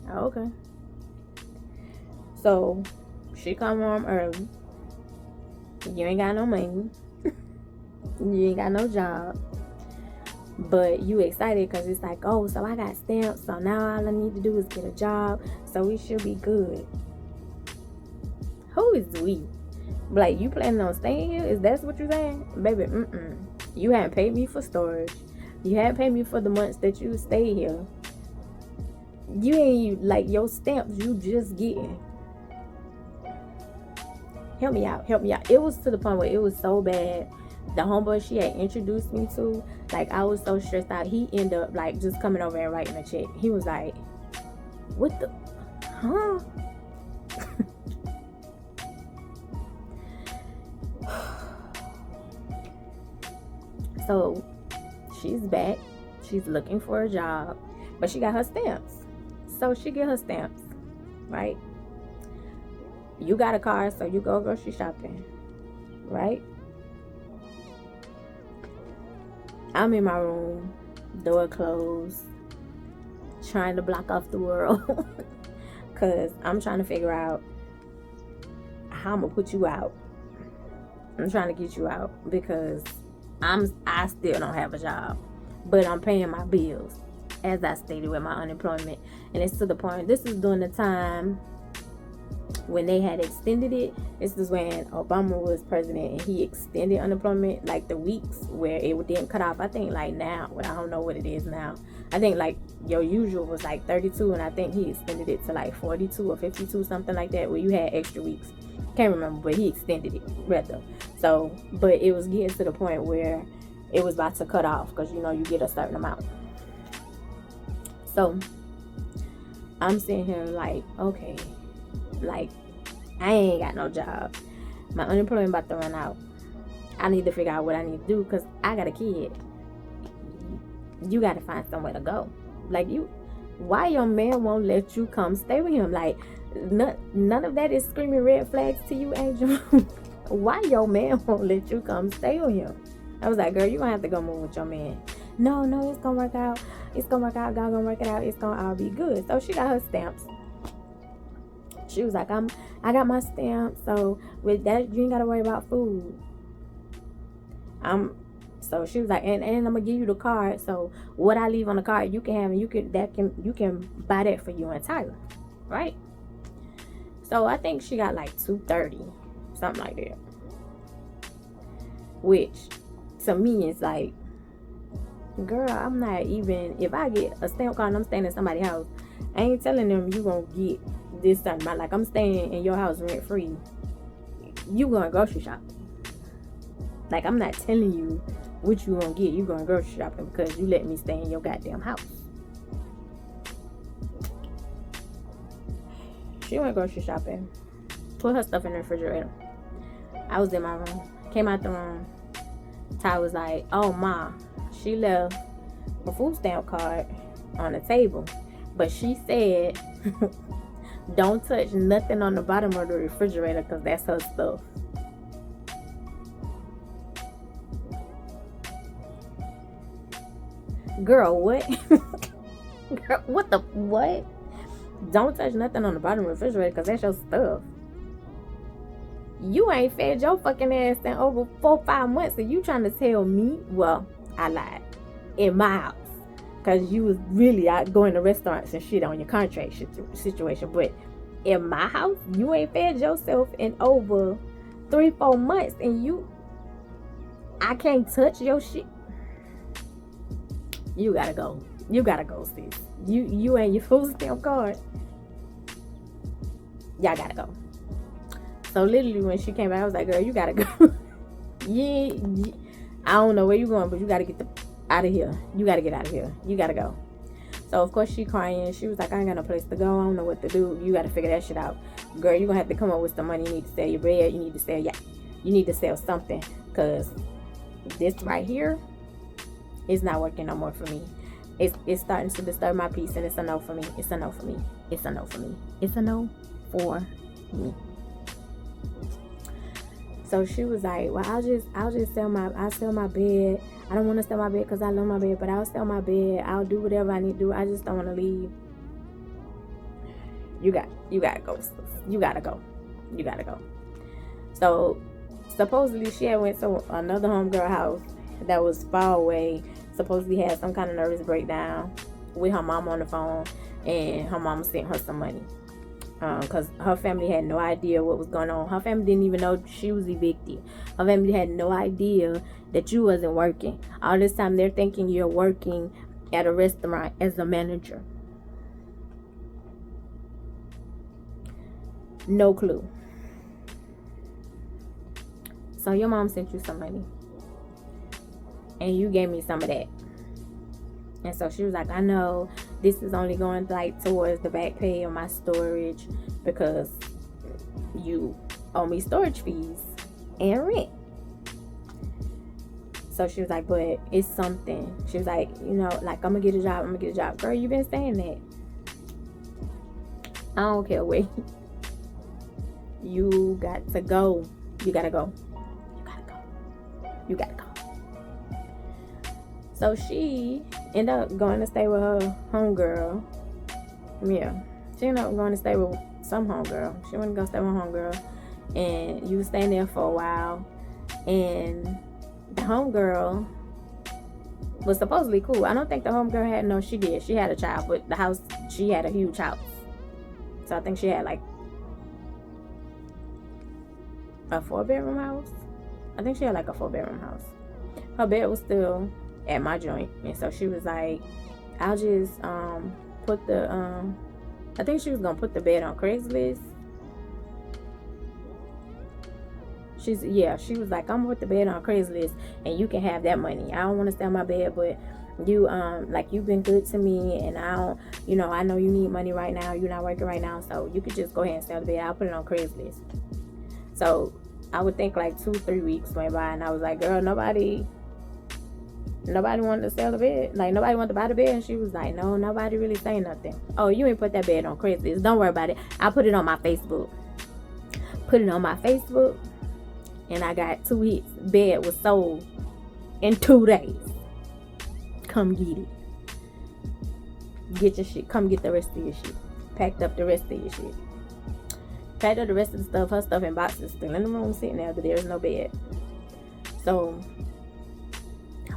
B: Okay. So she come home early. You ain't got no money. You ain't got no job. But you excited because it's like, oh, so I got stamps. So now all I need to do is get a job. So we should be good. Who is we? Like, you planning on staying here? Is that what you're saying? Baby, You haven't paid me for storage. You haven't paid me for the months that you stay here. You ain't, like, your stamps you just getting. Help me out. It was to the point where it was so bad. The homeboy she had introduced me to, like, I was so stressed out. He ended up, like, just coming over and writing a check. He was like, what the? Huh? So she's back. She's looking for a job, but she got her stamps. So she get her stamps, right? You got a car, so you go grocery shopping, right? I'm in my room, door closed, trying to block off the world because I'm trying to figure out how I'm gonna put you out. I'm trying to get you out because I still don't have a job, but I'm paying my bills, as I stated, with my unemployment. And it's to the point, this is during the time when they had extended it. This is when Obama was president and he extended unemployment, like the weeks where it didn't cut off. I think like now, well, I don't know what it is now. I think like your usual was like 32, and I think he extended it to like 42 or 52, something like that, where you had extra weeks. Can't remember, but he extended it rather. So, but it was getting to the point where it was about to cut off because, you know, you get a certain amount. So I'm sitting here like, okay, like, I ain't got no job. My unemployment about to run out. I need to figure out what I need to do because I got a kid. You got to find somewhere to go. Like, why your man won't let you come stay with him? Like, none of that is screaming red flags to you, Angel. Why your man won't let you come stay with him? I was like, girl, you gonna have to go move with your man. No, it's gonna work out. It's gonna work out. God gonna work it out. It's gonna all be good. So she got her stamps. She was like, I got my stamp, so with that you ain't gotta worry about food. So she was like, and I'm gonna give you the card. So what I leave on the card, you can have, and you can buy that for you and Tyler, right? So I think she got like $230, something like that. Which to me is like, girl, I'm not even, if I get a stamp card and I'm staying at somebody's house, I ain't telling them you gonna get this something. Like, I'm staying in your house rent free. You going grocery shopping. Like, I'm not telling you what you gonna get. You going grocery shopping because you let me stay in your goddamn house. She went grocery shopping, put her stuff in the refrigerator. I was in my room, came out the room. Ty was like, oh, Ma, she left her food stamp card on the table, but she said don't touch nothing on the bottom of the refrigerator because that's her stuff. Girl, what? Girl, what? Don't touch nothing on the bottom of the refrigerator because that's your stuff. You ain't fed your fucking ass in over 4-5 months, and you trying to tell me? Well, I lied. In my house, because you was really out going to restaurants and shit on your contract situation. But in my house, you ain't fed yourself in over 3-4 months, and I can't touch your shit. You gotta go. You gotta go, sis. You ain't your food stamp card. Y'all gotta go. So literally when she came back, I was like, girl, you gotta go. yeah, I don't know where you going, but you gotta get out of here. You gotta get out of here. You gotta go. So of course she crying. She was like, I ain't got no place to go. I don't know what to do. You gotta figure that shit out. Girl, you're gonna have to come up with some money. You need to sell your bread. You need to sell something. Cause this right here is not working no more for me. It's starting to disturb my peace, and it's a no for me. It's a no for me. It's a no for me. It's a no for me. So she was like, well, I'll sell my bed. I don't want to sell my bed because I love my bed, but I'll sell my bed. I'll do whatever I need to do. I just don't want to leave. You gotta go. You gotta go. So supposedly she had went to another homegirl house that was far away. Supposedly had some kind of nervous breakdown with her mom on the phone, and her mama sent her some money. Because her family had no idea what was going on. Her family didn't even know she was evicted. Her family had no idea that you wasn't working. All this time they're thinking you're working at a restaurant as a manager. No clue. So your mom sent you some money, and you gave me some of that. And so she was like, I know this is only going like towards the back pay of my storage because you owe me storage fees and rent. So she was like, but it's something. She was like, like, I'm gonna get a job. Girl, you been saying that. I don't care where. You got to go. You gotta go. So she ended up going to stay with her homegirl. Yeah. She ended up going to stay with some homegirl. She went to go stay with her homegirl. And you was staying there for a while. And the homegirl was supposedly cool. I don't think the homegirl had, no, she did. She had a child, but the house, she had a huge house. So I think she had like a 4-bedroom house. I think she had like a 4-bedroom house. Her bed was still at my joint, and so she was like, I'll just put the I think she was gonna put the bed on Craigslist. She was like, I'm gonna put the bed on Craigslist and you can have that money. I don't want to sell my bed, but you like, you've been good to me, and I don't, I know you need money right now, you're not working right now, so you could just go ahead and sell the bed. I'll put it on Craigslist. So I would think like 2-3 weeks went by, and I was like, girl, nobody wanted to sell the bed. Like, nobody wanted to buy the bed. And she was like, no, nobody really saying nothing. Oh, you ain't put that bed on Craigslist. Don't worry about it. I put it on my Facebook. And I got 2 hits. Bed was sold in 2 days. Come get it. Get your shit. Come get the rest of your shit. Packed up the rest of your shit. Packed up the rest of the stuff. Her stuff in boxes still in the room sitting there, but there's no bed. So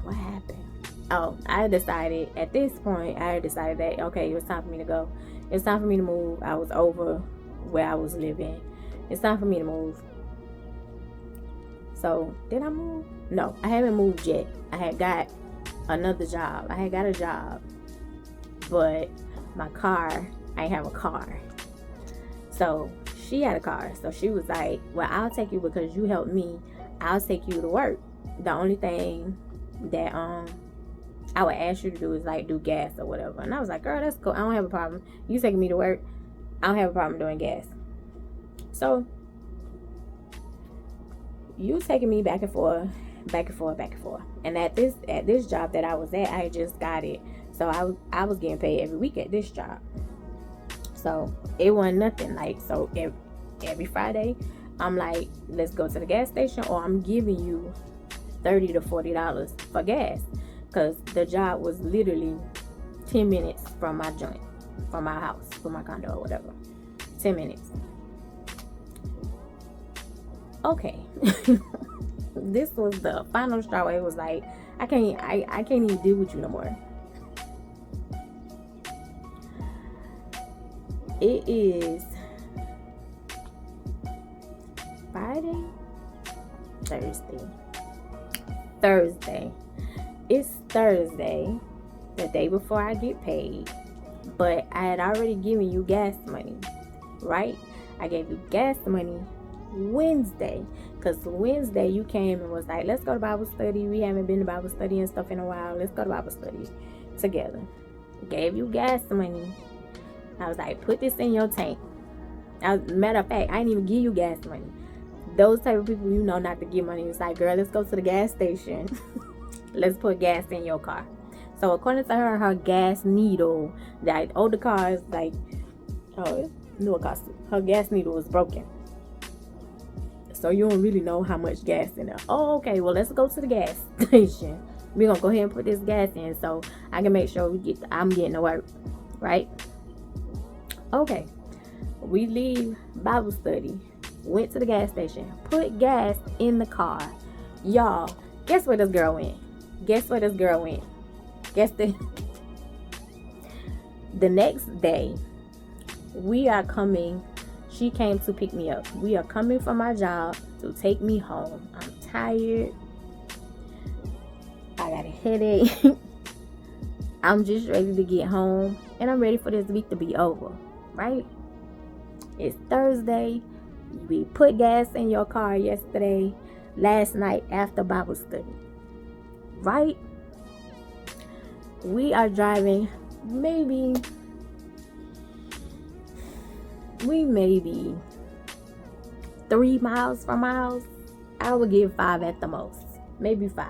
B: what happened? Oh, at this point I decided that, okay, it was time for me to go. It's time for me to move. I was over where I was living. It's time for me to move. So did I move? No, I haven't moved yet. I had got another job. I had got a job, but my car, I ain't have a car. So she had a car. So she was like, well, I'll take you because you helped me. I'll take you to work. The only thing that I would ask you to do is like do gas or whatever. And I was like, girl, that's cool. I don't have a problem. You taking me to work, I don't have a problem doing gas. So you taking me back and forth. And at this job that I was at, I just got it. So I was getting paid every week at this job. So it wasn't nothing. Like, so every Friday, I'm like, let's go to the gas station, or I'm giving you $30 to $40 for gas, because the job was literally 10 minutes from my joint, from my house, from my condo or whatever. 10 minutes. Okay. This was the final straw where it was like, I can't even deal with you no more. It is Friday, Thursday. It's Thursday, the day before I get paid, but I had already given you gas money, right? I gave you gas money Wednesday, because Wednesday you came and was like, let's go to Bible study. We haven't been to Bible study and stuff in a while. Let's go to Bible study together. Gave you gas money. I was like, put this in your tank. Matter of fact, I didn't even give you gas money. Those type of people, not to give money. It's like, girl, let's go to the gas station. Let's put gas in your car. So according to her gas needle, that older cars, like, newer cars, her gas needle was broken. So you don't really know how much gas in there. Oh, okay, well, let's go to the gas station. We're gonna go ahead and put this gas in so I can make sure I'm getting to work, right? Okay, we leave Bible study, went to the gas station, put gas in the car. Y'all, guess where this girl went? Guess the next day, she came to pick me up. We are coming from my job to take me home. I'm tired. I got a headache. I'm just ready to get home, and I'm ready for this week to be over, right? It's Thursday. We put gas in your car last night after Bible study, right? We are driving maybe 3 miles from my house. I would give 5 at the most, maybe 5,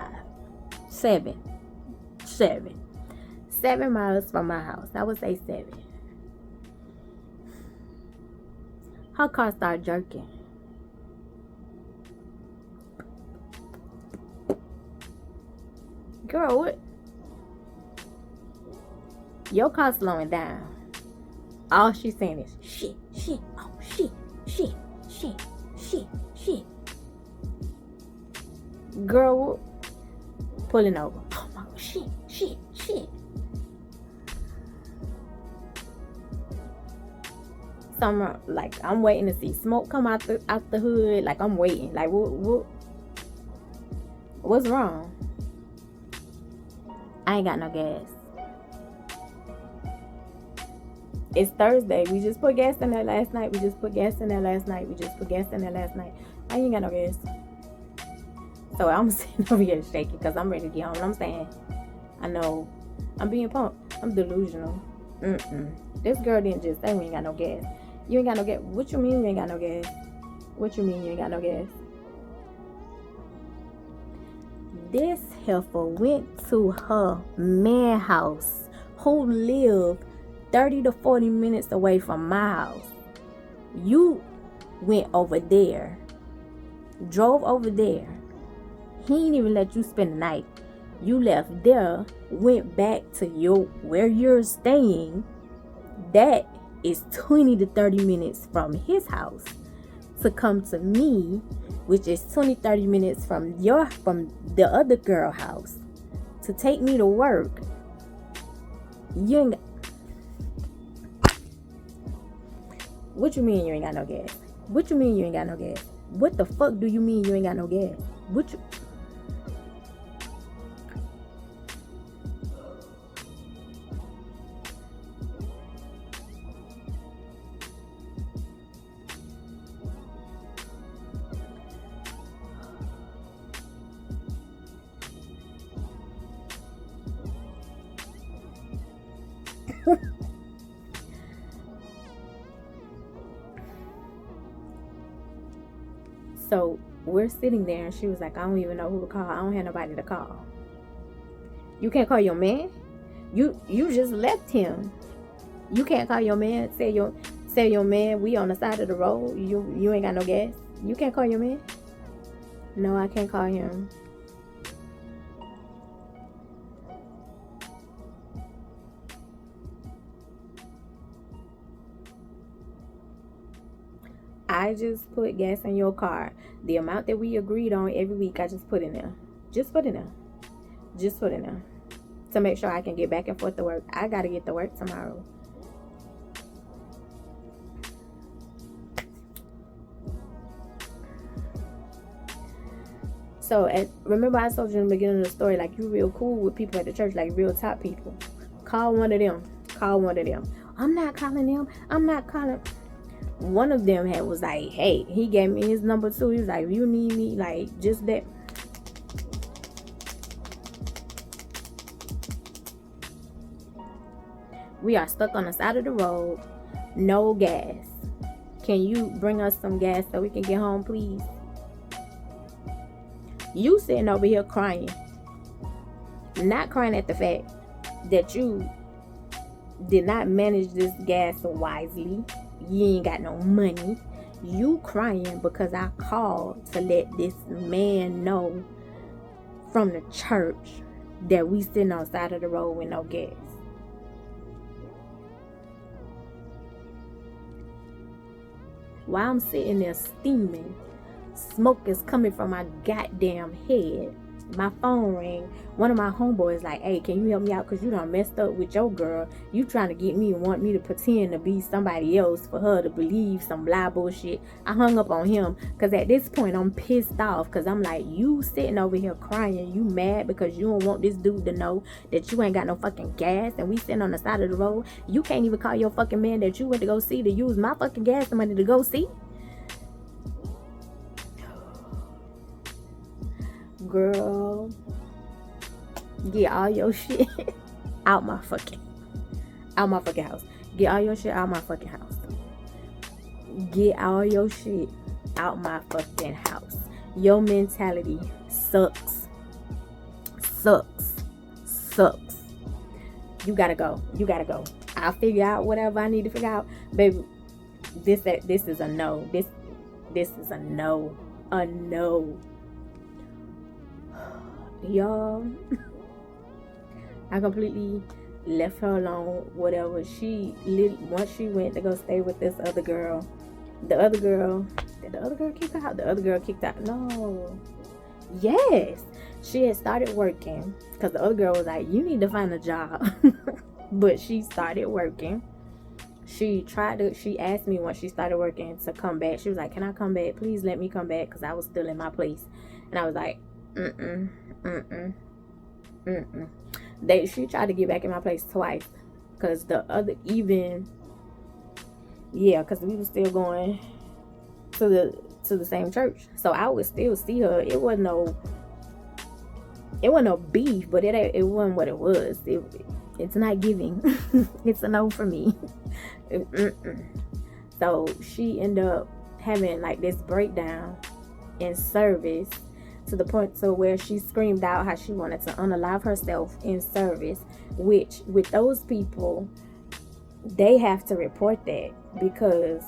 B: 7 miles from my house. I would say 7. Her car started jerking. Girl, what? Your car's slowing down. All she's saying is shit, oh shit. Girl, pulling over. Oh my shit. Somewhere, like, I'm waiting to see smoke come out the hood. Like, I'm waiting. Like, what's wrong? I ain't got no gas. It's Thursday. We just put gas in there last night. I ain't got no gas. So I'm sitting over here shaking because I'm ready to get home. And I'm saying, I know I'm being pumped. I'm delusional. This girl didn't just say we ain't got no gas. You ain't got no gas. What you mean you ain't got no gas? This heifer went to her man house who lived 30 to 40 minutes away from my house. You went over there, drove over there. He didn't even let you spend the night. You left there, went back to where you're staying. That is 20 to 30 minutes from his house to come to me, which is 20-30 minutes from the other girl house to take me to work. You ain't. What you mean you ain't got no gas? What the fuck do you mean you ain't got no gas? So we're sitting there and she was like, I don't even know who to call. I don't have nobody to call. You can't call your man? You just left him. You can't call your man, say your man, we on the side of the road. You ain't got no gas. You can't call your man? No, I can't call him. I just put gas in your car. The amount that we agreed on every week, I just put in there. Just put in there. To make sure I can get back and forth to work. I gotta get to work tomorrow. So, remember I told you in the beginning of the story, like, you real cool with people at the church, like real top people. Call one of them. I'm not calling them. One of them was like, hey, he gave me his number too. He was like, you need me, like, just that. We are stuck on the side of the road. No gas. Can you bring us some gas so we can get home, please? You sitting over here crying. Not crying at the fact that you did not manage this gas wisely. You ain't got no money. You crying because I called to let this man know from the church that we sitting on the side of the road with no gas. While I'm sitting there steaming, smoke is coming from my goddamn head. My phone rang. One of my homeboys like, hey, can you help me out? Because you done messed up with your girl. You trying to get me and want me to pretend to be somebody else for her to believe some lie bullshit. I hung up on him because at this point I'm pissed off because I'm like, you sitting over here crying. You mad because you don't want this dude to know that you ain't got no fucking gas and we sitting on the side of the road. You can't even call your fucking man that you went to go see to use my fucking gas money to go see. Girl, get all your shit out my fucking house. Get all your shit out my fucking house. Get all your shit out my fucking house. Your mentality sucks. You gotta go. I'll figure out whatever I need to figure out. Baby, this is a no. This is a no. A no. Y'all, I completely left her alone. Whatever. Once she went to go stay with this other girl. Did the other girl kick her out? The other girl kicked out. No. Yes. She had started working because the other girl was like, you need to find a job. But she started working. She asked me when she started working to come back. She was like, can I come back? Please let me come back because I was still in my place. And I was like, She tried to get back in my place twice because because we were still going to the same church, so I would still see her. It wasn't no beef, but it wasn't what it was. It's not giving. It's a no for me. So she ended up having like this breakdown in service, to the point to where she screamed out how she wanted to unalive herself in service, which with those people, they have to report that because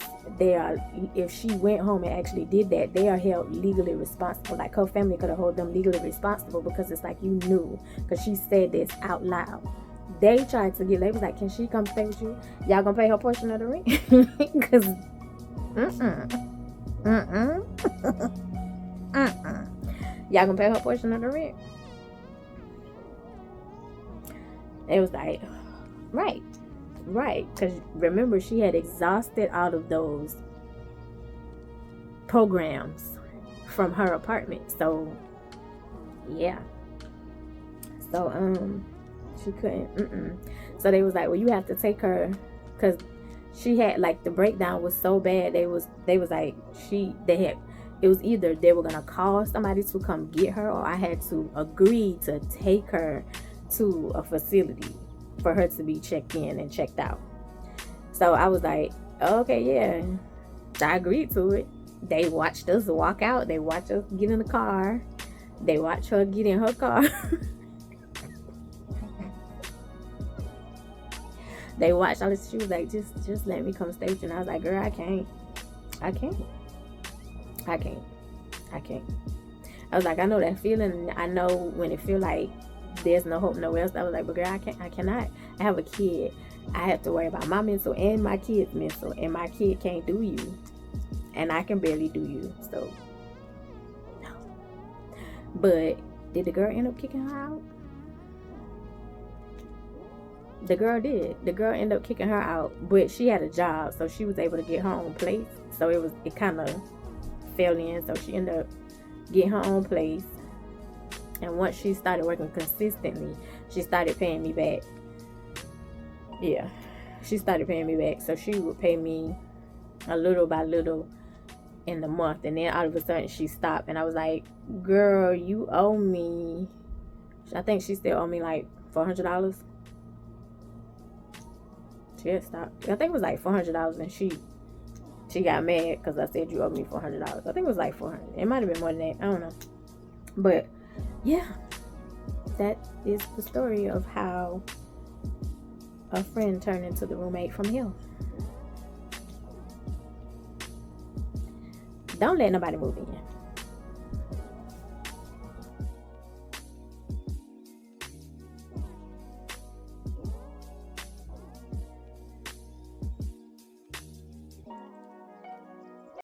B: if she went home and actually did that, they are held legally responsible. Like her family could have held them legally responsible because it's like, you knew, because she said this out loud. They tried to they was like, can she come stay with you? Y'all gonna pay her portion of the rent? Because y'all gonna pay her portion of the rent? It was like, right. Because remember, she had exhausted all of those programs from her apartment. So, yeah. So, she couldn't. So they was like, well, you have to take her, because she had like, the breakdown was so bad. They was like, it was either they were gonna call somebody to come get her, or I had to agree to take her to a facility for her to be checked in and checked out. So I was like, okay, yeah, I agreed to it. They watched us walk out. They watched us get in the car. They watched her get in her car. They watched all this. She was like, just let me come stay with you. And I was like, girl, I can't. I was like, I know that feeling. I know when it feel like there's no hope nowhere else. I was like, but girl, I cannot. I have a kid. I have to worry about my mental and my kid's mental, and my kid can't do you, and I can barely do you. So no. But did the girl end up kicking her out? The girl did. The girl ended up kicking her out, but she had a job, so she was able to get her own place. So it kind of fell in. So she ended up getting her own place. And once she started working consistently, she started paying me back. Yeah, she started paying me back. So she would pay me a little by little in the month. And then all of a sudden she stopped. And I was like, girl, you owe me. I think she still owe me like $400. She had stopped. I think it was like $400. And she got mad because I said you owe me $400. I think it was like $400. It might have been more than that. I don't know. But yeah, that is the story of how a friend turned into the roommate from hell. Don't let nobody move in.